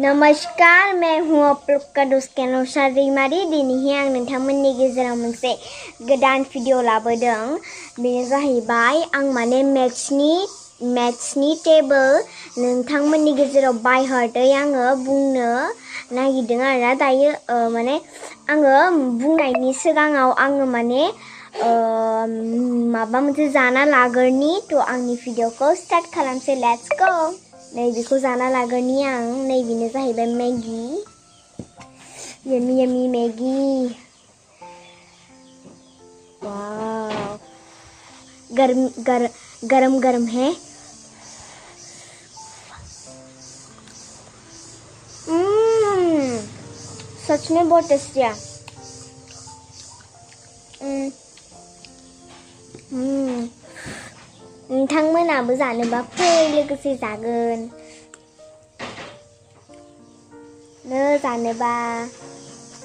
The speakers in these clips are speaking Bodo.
नमस्कार, मैं हूँ आपका दोस्त kennocha दाइमारि। दिनैहाय आं नोंथांमोननि गेजेराव मोनसे गोदान भिडिअ लाबोदों। बेनो जाहैबाय आं माने मेथ्सनि टेबोल नोंथांमोननि गेजेराव बायहार्टै आङो बुंनो नागिरदों आरोना। दायो माने आङो बुंनायनि सिगाङाव आङो माने माबा मोनसे जाना लागोरनि। थ' आंनि भिडिअखौ स्टार्ट खालामसै। Let's go. नैबेखौ जाना लागोरनि आं। नैबेनो जाहैबाय मैगी। Yummy Maggi. वाव, गरम है। सच में बहुत टेस्टी है। नोंथांमोनाबो जानोबा फै, लोगोसे जागोन। जानोबा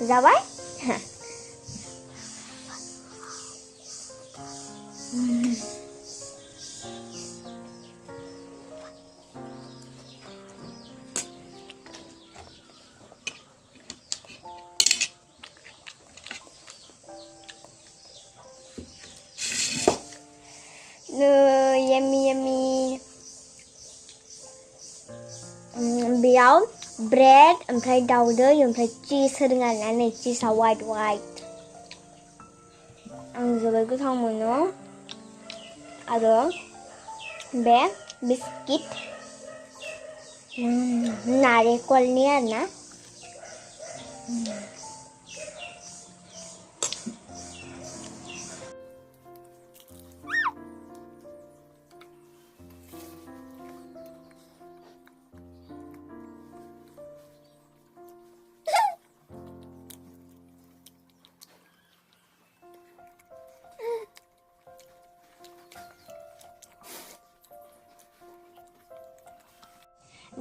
जाबाय। यम्मी। बेयाव ब्रेड ओमफ्राय दाउदै ओमफ्राय चीज होदों आरोना। नै चीजआ वाइट आं जोबोद गोथाव मोनो। आरो बे बिस्किट नारेंखलनि आरोना।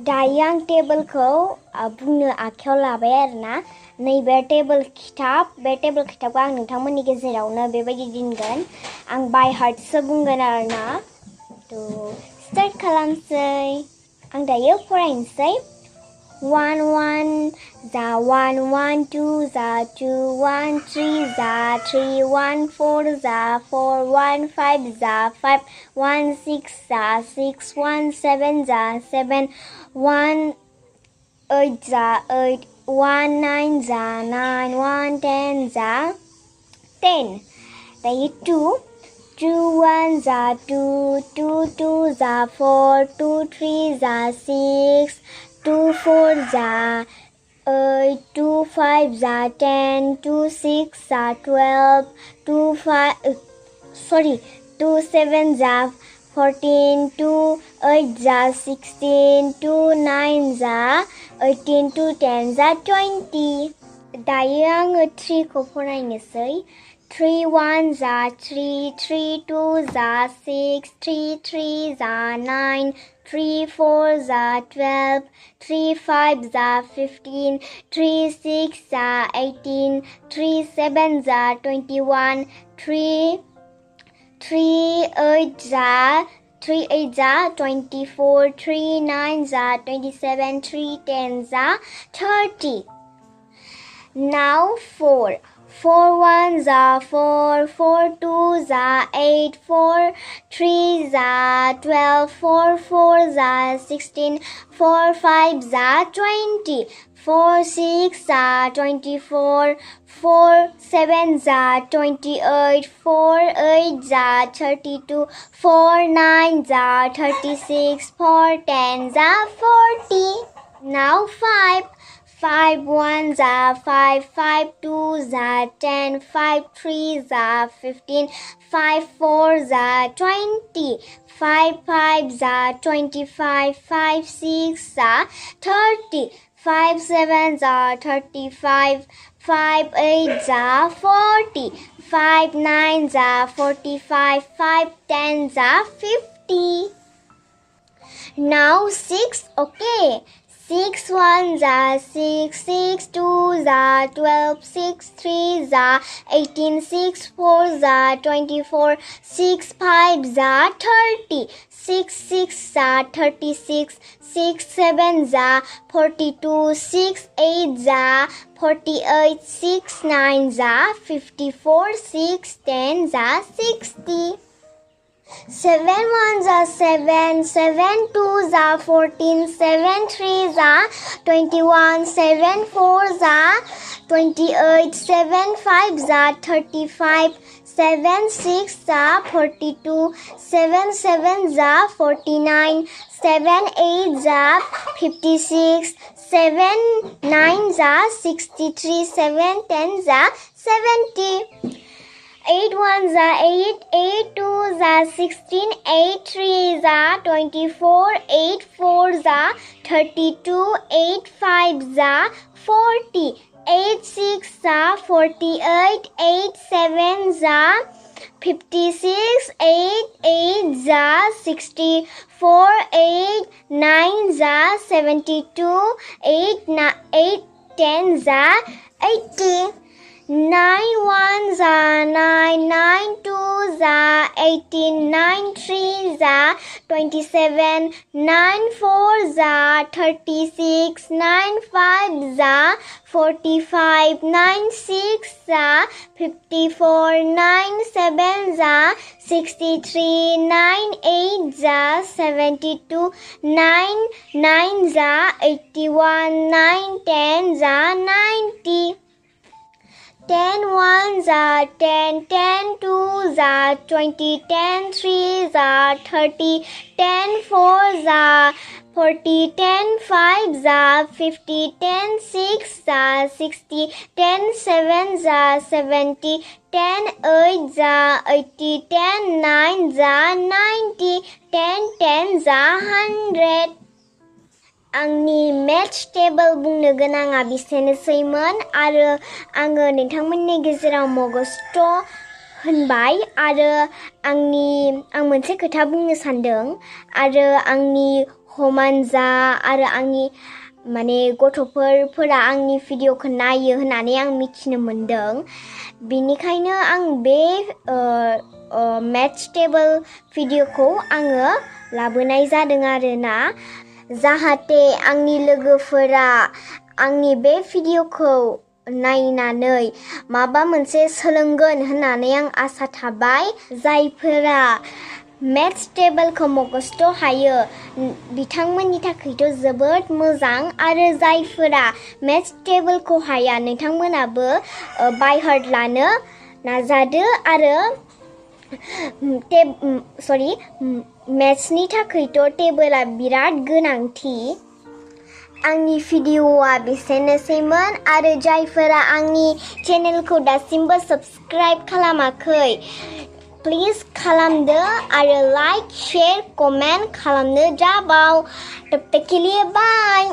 दायो आं टेबोलखौ बुंनो आखायाव लाबाय आरोना। नैबे टेबोल खिताब, बे टेबोल खिताबखौ आं नोंथांमोननि गेजेरावनो बेबायदि दोनगोन। आं बाय हार्टसो बुंगोन आरोना। थ' स्टार्ट खालामसै। आं दायो फरायनोसै। 1 1 जा 1 1 2 जा 2 1 3 जा 3 1 4 जा 4 1 5 जा 5 1 6 जा 6 1 7 जा 7 1 8 जा 8 1 9 जा 9 1 10 जा 10। दायो 2 2 1 जा 2 2 2 जा 4 2 3 जा 6 2 4 जा 8 2 5 जा 10 2 6 जा 12 2 7 जा 14 2 8 जा 16 2 9 जा 18 2 10 जा 20। दायो आङो 3 खौ फरायनोसै। 3 1 जा 3 3 2 जा 6 3 3 जा 9 3 4 जा 12 3 5 जा 15 3 6 जा 18 3 7 जा 21 3 8 जा 24 3 9 जा 27 3 10 जा 30। Now 4 1 जा 4 4 2 जा 8 4 3 जा 12 4 4 जा 16 4 5 जा 20 4 6 जा 24 4 7 जा 28 4 8 जा 32 4 9 जा 36 4 10 जा 40। Now 5 1 जा 5 5 2 जा 10 5 3 जा 15 5 4 जा 20 5 5 जा 25 5 6 जा 30 5 7 जा 35 5 8 जा 40 5 9 जा 45 5 10 जा 50। Now 6, okay. 6 1s are 6, 6 2s are 12, 6 3s are 18, 6 4s are 24, 6 5s are 30, 6 6s are 36, 6 7s are 42, 6 8s are 48, 6 9s are 54, 6 10s are 60. 7 1s are 7, 7 2s are 14, 7 3s are 21, 7 4s are 28, 7 5s are 35, 7 6s are 42, 7 7s are 49, 7 8s are 56, 7 9s are 63, 7 10s are 70. 8 1s are 8, 8 2s are 16, 8 3s are 24, 8 4s are 32, 8 5s are 40, 8 6s are 48, 8 7s are 56, 8 8s are 64, 8 9s are 72, 8 10s are 80. 9 1s are 9, 9 2s are 18, 9 3s are 27, 9 4s are 36, 9 5s are 45, 9 6s are 54, 9 7s are 63, 9 8s are 72, 9 9s are 81, 9 10s are 90. 10 1s are 10, 10 2s are 20, 10 3s are 30, 10 4s are 40, 10 5s are 50, 10 6s are 60, 10 7s are 70, 10 8s are 80, 10 9s are 90, 10 10s are 100. आंनि मेथ्स टेबोल बुंनो गोनाङा बिसेनोसैमोन आरो आङो नोंथांमोननि गेजेराव मगस्थ होनबाय आरो आं मोनसे खोथा बुंनो सानदों आरो आंनि हमानजा आरो आंनि गथ'फोरा आंनि भिडिअखौ नायो होननानै आं मिथिनो मोनदों बिनिखायनो आं बे मेथ्स टेबोल भिडिअखौ आङो लाबोनाय जादों आरोना जाहाथे आंनि लोगोफोरा आंनि बे भिडिअखौ नायनानै माबा मोनसे सोलोंगोन होननानै आं आसा थाबाय जायफोरा मेथ्स टेबोलखौ मगस्थ हायो बिथांमोननि थाखायथ' जोबोद मोजां आरो जायफोरा मेथ्स टेबोलखौ हाया नोंथांमोनाबो बाय हार्ट लानो नाजादो आरो मेथ्सनि थाखायथ' टेबोला बिराद गोनांथि आंनि भिडिअआ बेसेनोसैमोन आरो जायफोरा आंनि चेनेलखौ दासिमबो साबस्क्राइब खालामाखै प्लिज खालामदो आरो लाइक शेयर कमेन्ट खालामनो दाबाव तब तक के लिए बाय